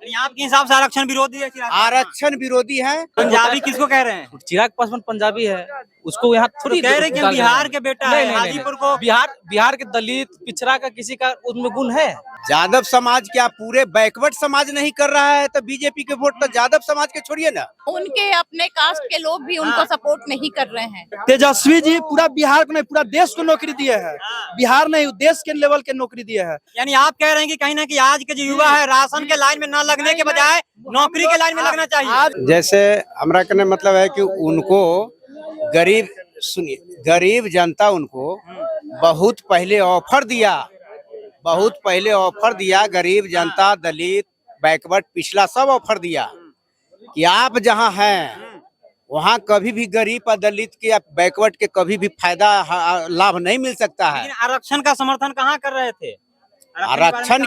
यानी आपके हिसाब से आरक्षण विरोधी है? आरक्षण विरोधी है। पंजाबी किसको कह रहे हैं? चिराग पासवान पंजाबी है, उसको यहाँ थोड़ी तो कह रहे कि हम बिहार के बेटा है, हाजीपुर को बिहार के दलित पिछड़ा का किसी का उसमें गुण है? यादव समाज क्या पूरे बैकवर्ड समाज नहीं कर रहा है तो बीजेपी के वोट तो यादव समाज के छोड़िए ना, उनके अपने कास्ट के लोग भी उनको सपोर्ट नहीं कर रहे हैं। तेजस्वी जी पूरा बिहार को नहीं पूरा देश को नौकरी दिए हैं। बिहार नहीं देश के लेवल के नौकरी दिए हैं। यानी आप कह रहे हैं कि कहीं ना कहीं आज के जो युवा है राशन के लाइन में न लगने के बजाय नौकरी के लाइन में लगना चाहिए। जैसे हमारा कहने मतलब है कि उनको गरीब गरीब जनता उनको बहुत पहले ऑफर दिया, गरीब जनता दलित बैकवर्ड पिछला सब ऑफर दिया कि आप जहां हैं वहां कभी भी गरीब और दलित के या बैकवर्ड के कभी भी फायदा लाभ नहीं मिल सकता है। आरक्षण का समर्थन कहाँ कर रहे थे? आरक्षण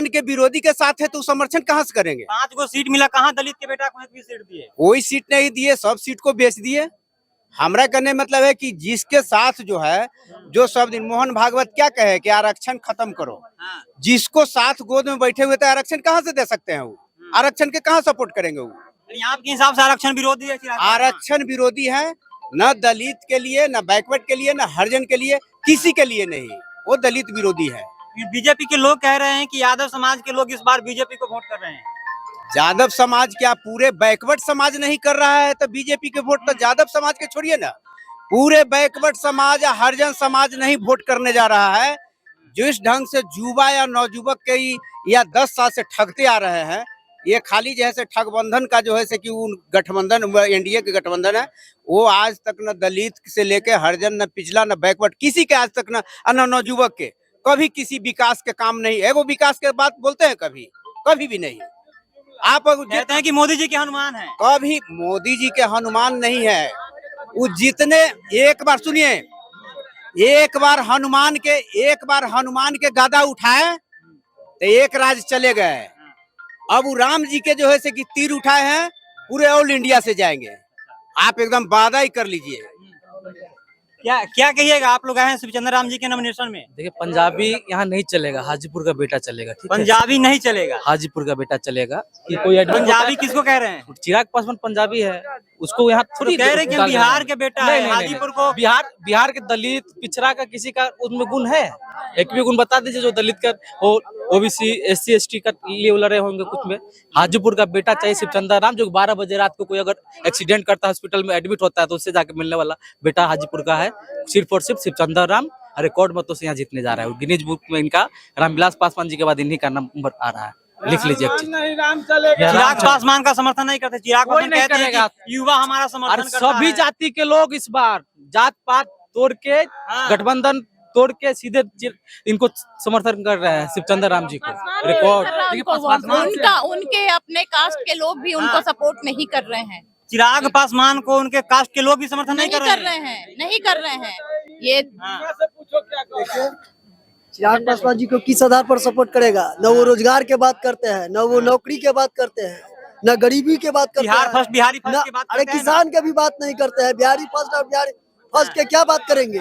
के विरोधी के साथ है तो समर्थन कहाँ से करेंगे? 5 को सीट मिला, कहाँ दलित के बेटा को एक भी सीट दिए? कोई सीट नहीं दिए, सब सीट को बेच दिए। हमरा कहने मतलब है कि जिसके साथ जो है जो सब दिन मोहन भागवत क्या कहे कि आरक्षण खत्म करो, जिसको साथ गोद में बैठे हुए थे आरक्षण कहाँ से दे सकते हैं? वो आरक्षण के कहाँ सपोर्ट करेंगे? वो आपके हिसाब से आरक्षण विरोधी है? आरक्षण विरोधी है, न दलित के लिए, न बैकवर्ड के लिए, न हरिजन के लिए, किसी के लिए नहीं। वो दलित विरोधी है। बीजेपी के लोग कह रहे हैं कि यादव समाज के लोग इस बार बीजेपी को वोट कर रहे हैं। यादव समाज क्या पूरे बैकवर्ड समाज नहीं कर रहा है तो बीजेपी के वोट तो यादव समाज के छोड़िए ना, पूरे बैकवर्ड समाज या हरिजन समाज नहीं वोट करने जा रहा है। जिस ढंग से युवा या नौजुवक के या 10 साल से ठगते आ रहे हैं, ये खाली जैसे ठगबंधन का जो है से कि उन गठबंधन एनडीए के गठबंधन है, वो आज तक न दलित से लेके हरिजन, न पिछला, न बैकवर्ड किसी के आज तक न नौजुवक के कभी किसी विकास के काम नहीं है। वो विकास के बात बोलते हैं कभी भी नहीं। आप कहते हैं कि मोदी जी के हनुमान है, कभी मोदी जी के हनुमान नहीं है। वो जितने एक बार सुनिए, एक बार हनुमान के गदा उठाए तो एक राज चले गए। अब वो राम जी के जो है से कि तीर उठाए हैं, पूरे ऑल इंडिया से जाएंगे। आप एकदम वादा ही कर लीजिए। क्या कहिएगा? आप लोग आए हैं शिवचंद्र राम जी के नॉमिनेशन में। देखिए पंजाबी यहाँ नहीं चलेगा, हाजीपुर का बेटा चलेगा। ठीक है, पंजाबी नहीं चलेगा, हाजीपुर का बेटा चलेगा। कि कोई पंजाबी किसको कह रहे हैं? चिराग पासवान पंजाबी है, उसको यहाँ थोड़ी कह रहे कि हम बिहार के बेटा है, हाजीपुर को बिहार के दलित पिछड़ा का किसी का उसमें गुण है? एक भी गुण बता दीजिए जो दलित का हो, ओबीसी SC ST का लिए लड़े होंगे कुछ में। हाजीपुर का बेटा चाहिए शिवचंद्र राम, जो 12 बजे रात को कोई अगर एक्सीडेंट करता है, हॉस्पिटल में एडमिट होता है तो उससे जाके मिलने वाला बेटा हाजीपुर का है, सिर्फ और सिर्फ शिवचंद्र राम। रिकॉर्ड मतों से यहाँ जीतने जा रहा है। गिनीज बुक में इनका रामविलास पासवान जी के बाद इन्हीं का नंबर आ रहा है, लिख लीजिए। चिराग पासवान का समर्थन नहीं करते? चिराग पासवान कहते हैं कि युवा हमारा समर्थन करता है। सभी जाति के लोग इस बार जात पात तोड़ के, गठबंधन तोड़ के सीधे इनको समर्थन कर रहे हैं, शिवचंद्र राम जी को। रिकॉर्ड उनके अपने कास्ट के लोग भी उनको सपोर्ट नहीं कर रहे हैं। चिराग पासवान को उनके कास्ट के लोग भी समर्थन नहीं कर रहे हैं। ये चिराग पासवान जी को किस आधार पर सपोर्ट करेगा? न वो रोजगार के बात करते हैं, न वो नौकरी के बात करते हैं, न गरीबी के बात करते हैं, बिहारी फर्स्ट की बात अरे किसान के भी बात नहीं करते हैं। बिहारी फर्स्ट और बिहारी फर्स्ट के क्या बात करेंगे?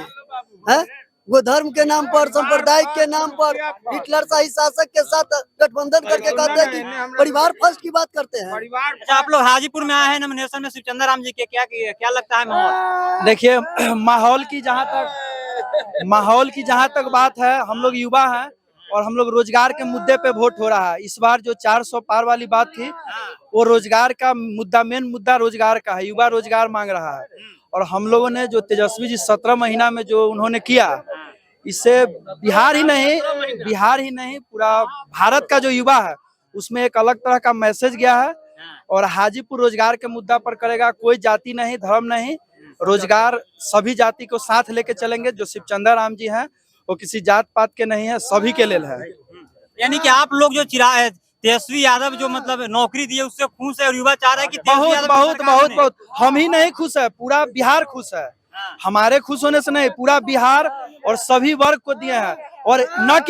है वो धर्म के नाम पर, सांप्रदायिक के नाम पर हिटलर शाही शासक के साथ गठबंधन करके कहते हैं कि परिवार फर्स्ट की बात करते हैं। अच्छा, आप लोग हाजीपुर में आए हैं नॉमिनेशन में शिवचंद्र राम जी के, क्या लगता है माहौल? देखिए माहौल की जहाँ तक बात है, हम लोग युवा हैं और हम लोग रोजगार के मुद्दे पे वोट हो रहा है। इस बार जो 400 पार वाली बात थी, वो रोजगार का मुद्दा, मेन मुद्दा रोजगार का है। युवा रोजगार मांग रहा है और हम लोगों ने जो तेजस्वी जी 17 महीना में जो उन्होंने किया, इससे बिहार ही नहीं पूरा भारत का जो युवा है उसमें एक अलग तरह का मैसेज गया है। और हाजीपुर रोजगार के मुद्दा पर करेगा, कोई जाति नहीं, धर्म नहीं, रोजगार सभी जाति को साथ लेके चलेंगे। जो शिवचंद्र राम जी हैं वो किसी जात पात के नहीं है, सभी के लेल है। यानी कि आप लोग जो तेजस्वी यादव जो मतलब नौकरी दिए उससे खुश है और युवा चाह रहे हैं कि बहुत हम ही नहीं खुश है, पूरा बिहार खुश है। हमारे खुश होने से नहीं, पूरा बिहार और सभी वर्ग को दिए हैं। और न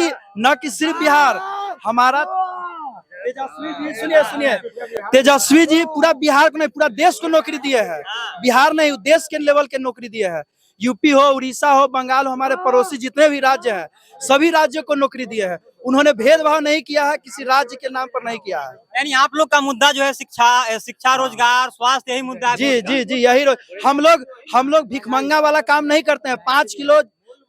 कि सिर्फ बिहार, हमारा तेजस्वी जी, सुनिए, तेजस्वी जी पूरा बिहार को नहीं पूरा देश को नौकरी दिए हैं। बिहार नहीं देश के लेवल के नौकरी दिए हैं। यूपी हो, उड़ीसा हो, बंगाल हो, हमारे पड़ोसी जितने भी राज्य हैं सभी राज्यों को नौकरी दिए हैं। उन्होंने भेदभाव नहीं किया है, किसी राज्य के नाम पर नहीं किया है। यानी आप लोग का मुद्दा जो है शिक्षा, रोजगार, स्वास्थ्य, यही मुद्दा है। जी जी जी, यही हम लोग भिखमंगा वाला काम नहीं करते हैं।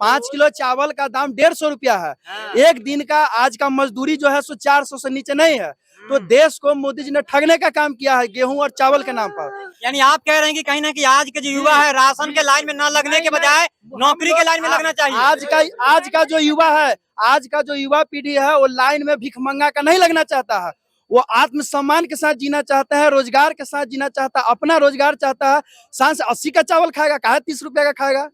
5 किलो चावल का दाम 150 रुपया है। एक दिन का आज का मजदूरी जो है सो 400 से नीचे नहीं है। तो देश को मोदी जी ने ठगने का काम किया है गेहूं और चावल के नाम पर। यानी आप कह रहे हैं कि कहीं ना कहीं आज के जो युवा है राशन के लाइन में न लगने के बजाय नौकरी के लाइन में लगना चाहिए। आज का जो युवा है, आज का जो युवा पीढ़ी है वो लाइन में भिखमंगा का नहीं लगना चाहता है। वो आत्मसम्मान के साथ जीना चाहता है, रोजगार के साथ जीना चाहता है, अपना रोजगार चाहता है। सांस 80 का चावल खाएगा, काहे 30 रुपया का खाएगा।